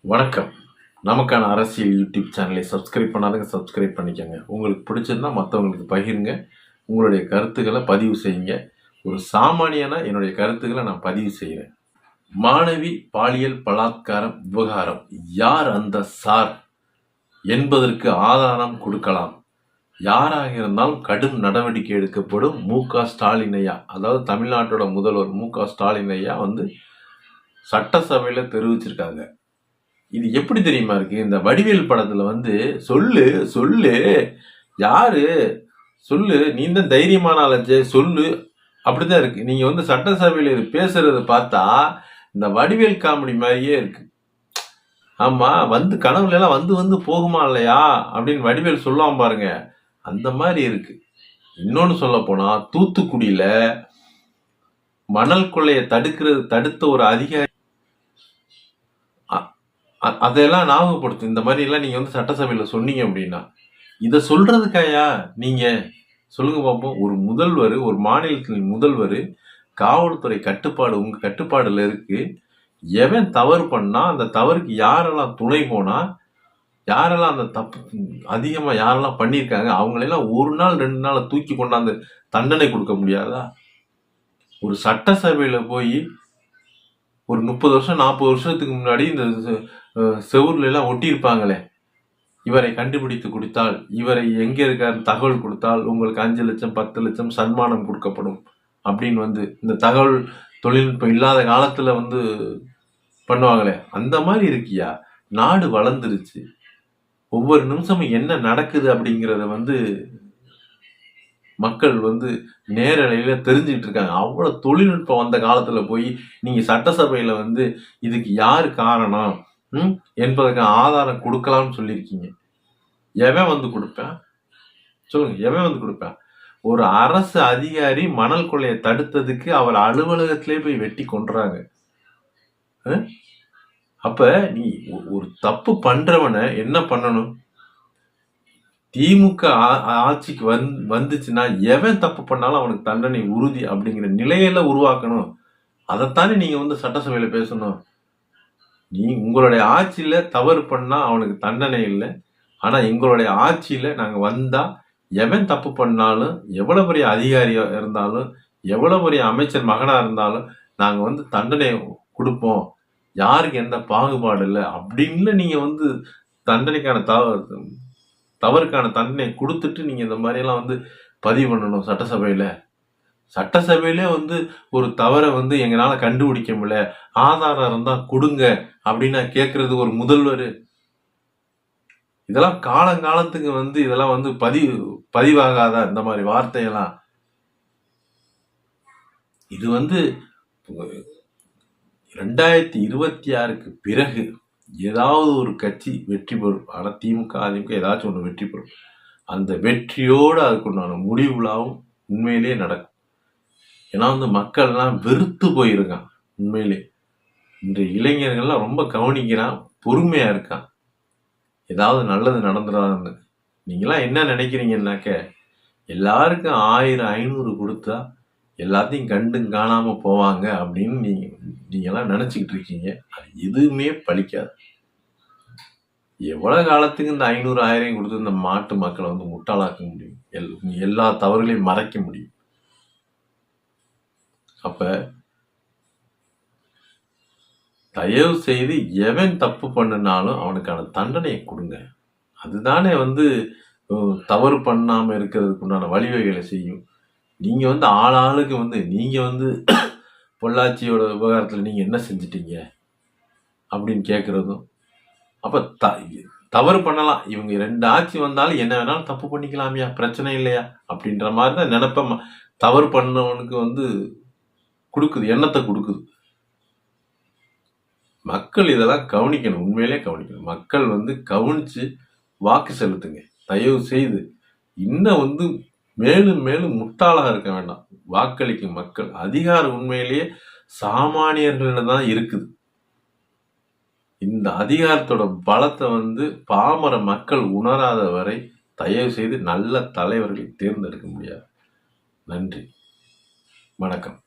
வணக்கம். நமக்கான அரசியல் யூடியூப் சேனலை சப்ஸ்கிரைப் பண்ணாதவங்க சப்ஸ்கிரைப் பண்ணிக்கோங்க. உங்களுக்கு பிடிச்சிருந்தா மற்றவங்களுக்கு பகிருங்க. உங்களுடைய கருத்துக்களை பதிவு செய்யுங்க. ஒரு சாமானியனா என்னுடைய கருத்துக்களை நான் பதிவு செய்கிறேன். மாணவி பாலியல் பலாத்காரம் விவகாரம் யார் அந்த சார் என்பதற்கு ஆதாரம் கொடுக்கலாம். யாராக இருந்தாலும் கடும் நடவடிக்கை எடுக்கப்படும். மு.க.ஸ்டாலின் ஐயா, அதாவது தமிழ்நாட்டோட முதல்வர் மு.க.ஸ்டாலின் ஐயா சட்டசபையில தெரிவிச்சிருக்காங்க. இது எப்படி தெரியுமா இருக்கு? இந்த வடிவேல் படத்துல சொல்லு சொல்லு யாரு சொல்லு, நீ தான் தைரியமான ஆளச்சே சொல்லு, அப்படிதான் இருக்கு. நீங்க சட்டசபையில இது பேசுறத பார்த்தா இந்த வடிவேல் காமெடி மாதிரியே இருக்கு. ஆமா, கனவுல எல்லாம் வந்து போகுமா இல்லையா அப்படின்னு வடிவேல் சொல்லாம பாருங்க, அந்த மாதிரி இருக்கு. இன்னொன்னு சொல்ல போனா, தூத்துக்குடியில மணல் கொள்ளையை தடுத்த ஒரு அதிகாரி அதெல்லாம் ஞாபகப்படுத்தும். இந்த மாதிரி எல்லாம் நீங்க சட்டசபையில சொன்னீங்க அப்படின்னா, இதை சொல்றதுக்காயா நீங்க சொல்லுங்க பார்ப்போம். ஒரு மாநிலத்தின் முதல்வர், காவல்துறை கட்டுப்பாடு உங்க கட்டுப்பாடுல இருக்கு. எவன் தவறு பண்ணா, அந்த தவறுக்கு யாரெல்லாம் துணை போனா, யாரெல்லாம் அந்த தப்பு அதிகமா யாரெல்லாம் பண்ணியிருக்காங்க, அவங்களெல்லாம் ஒரு நாள் 2 நாள தூக்கி கொண்டாந்து தண்டனை கொடுக்க முடியாதா? ஒரு சட்டசபையில போய் ஒரு 30 வருஷம் 40 வருஷத்துக்கு முன்னாடி இந்த செவுர்ல எல்லாம் ஒட்டியிருப்பாங்களே, இவரை கண்டுபிடித்து கொடுத்தால், இவரை எங்க இருக்காரு தகவல் கொடுத்தால் உங்களுக்கு 5 லட்சம் 10 லட்சம் சன்மானம் கொடுக்கப்படும் அப்படின்னு இந்த தகவல் தொழில்நுட்பம் இல்லாத காலத்துல பண்ணுவாங்களே, அந்த மாதிரி இருக்கியா? நாடு வளர்ந்துருச்சு. ஒவ்வொரு நிமிஷமும் என்ன நடக்குது அப்படிங்கிறத மக்கள் நேரலையில தெரிஞ்சுக்கிட்டு இருக்காங்க. அவ்வளவு தொழில்நுட்பம் வந்த காலத்துல போய் நீங்க சட்டசபையில இதுக்கு யாரு காரணம் என்பதற்கு ஆதாரம் கொடுக்கலாம்னு சொல்லியிருக்கீங்க. எவன் கொடுப்பேன் சொல்லுங்க, எவன் கொடுப்பேன்? ஒரு அரசு அதிகாரி மணல் கொள்ளையை தடுத்ததுக்கு அவர் அலுவலகத்திலே போய் வெட்டி கொன்றாங்க. அப்ப நீ ஒரு தப்பு பண்றவனை என்ன பண்ணணும்? திமுக ஆட்சிக்கு வந்துச்சுன்னா எவன் தப்பு பண்ணாலும் அவனுக்கு தண்டனை உறுதி அப்படிங்கிற நிலையில உருவாக்கணும். அதைத்தானே நீங்க சட்டசபையில பேசணும். உங்களுடைய ஆட்சியில தவறு பண்ணா அவனுக்கு தண்டனை இல்லை. ஆனா எங்களுடைய ஆட்சியில நாங்க வந்தா எவன் தப்பு பண்ணாலும், எவ்வளவு பெரிய அதிகாரியா இருந்தாலும், எவ்வளவு பெரிய அமைச்சர் மகனா இருந்தாலும் நாங்க தண்டனை கொடுப்போம். யாருக்கு எந்த பாகுபாடு இல்லை அப்படின்னு நீங்க தண்டனைக்கான தவறுக்கான தண்டனை கொடுத்துட்டு நீங்க இந்த மாதிரி எல்லாம் பதிவு பண்ணணும் சட்டசபையில. சட்டசபையிலே ஒரு தவறை எங்களால கண்டுபிடிக்க முடியல, ஆதாரம் இருந்தா கொடுங்க அப்படின்னு கேட்கறது ஒரு முதல்வர். இதெல்லாம் காலங்காலத்துக்கு இதெல்லாம் பதிவாகாத இந்த மாதிரி வார்த்தையெல்லாம். இது 2026க்கு பிறகு ஏதாவது ஒரு கட்சி வெற்றி பெறும். ஆனா திமுக அதிமுக ஏதாச்சும் ஒண்ணு வெற்றி பெறும். அந்த வெற்றியோடு அதுக்குண்டான முடிவு விழாவும் உண்மையிலேயே நடக்கும். ஏன்னா மக்கள்லாம் வெறுத்து போயிருக்கான். உண்மையிலே இன்றைய இளைஞர்கள்லாம் ரொம்ப கவனிக்கிறான், பொறுமையா இருக்கான். ஏதாவது நல்லது நடந்துடாதுன்னு. நீங்களாம் என்ன நினைக்கிறீங்கன்னாக்க, எல்லாருக்கும் 1000 500 கொடுத்தா எல்லாத்தையும் கண்டு காணாம போவாங்க அப்படின்னு நீங்கெல்லாம் நினைச்சுக்கிட்டு இருக்கீங்க. அது எதுவுமே பலிக்காது. எவ்வளவு காலத்துக்கு இந்த 500 1000 கொடுத்து இந்த மாட்டு மக்களை முட்டாளாக்க முடியும்? எல்லா தவறுகளையும் மறைக்க முடியும். அப்ப தயவு செய்து எவன் தப்பு பண்ணினாலும் அவனுக்கான தண்டனையை கொடுங்க. அதுதானே தவறு பண்ணாம இருக்கிறதுக்கு உண்டான வழிவகைகளை செய்யும். நீங்க ஆளாளுக்கு நீங்க பொள்ளாச்சியோட விவகாரத்துல நீங்க என்ன செஞ்சிட்டீங்க அப்படின்னு கேட்கறதும், அப்ப தவறு பண்ணலாம். இவங்க 2 ஆட்சி வந்தாலும் என்ன வேணாலும் தப்பு பண்ணிக்கலாமியா, பிரச்சனை இல்லையா அப்படின்ற மாதிரிதான் நினைப்ப தவறு பண்ணவனுக்கு கொடுக்குது, எண்ணத்தை கொடுக்குது. மக்கள் இதெல்லாம் கவனிக்கணும், உண்மையிலே கவனிக்கணும். மக்கள் கவனிச்சு வாக்கு செலுத்துங்க தயவு செய்து. இன்னும் மேலும் மேலும் முட்டாளாக இருக்க வேண்டாம். வாக்களிக்கும் மக்கள். அதிகாரம் உண்மையிலேயே சாமானியர்களிடம் தான் இருக்குது. இந்த அதிகாரத்தோட பலத்தை பாமர மக்கள் உணராத வரை தயவு செய்து நல்ல தலைவர்களை தேர்ந்தெடுக்க முடியாது. நன்றி, வணக்கம்.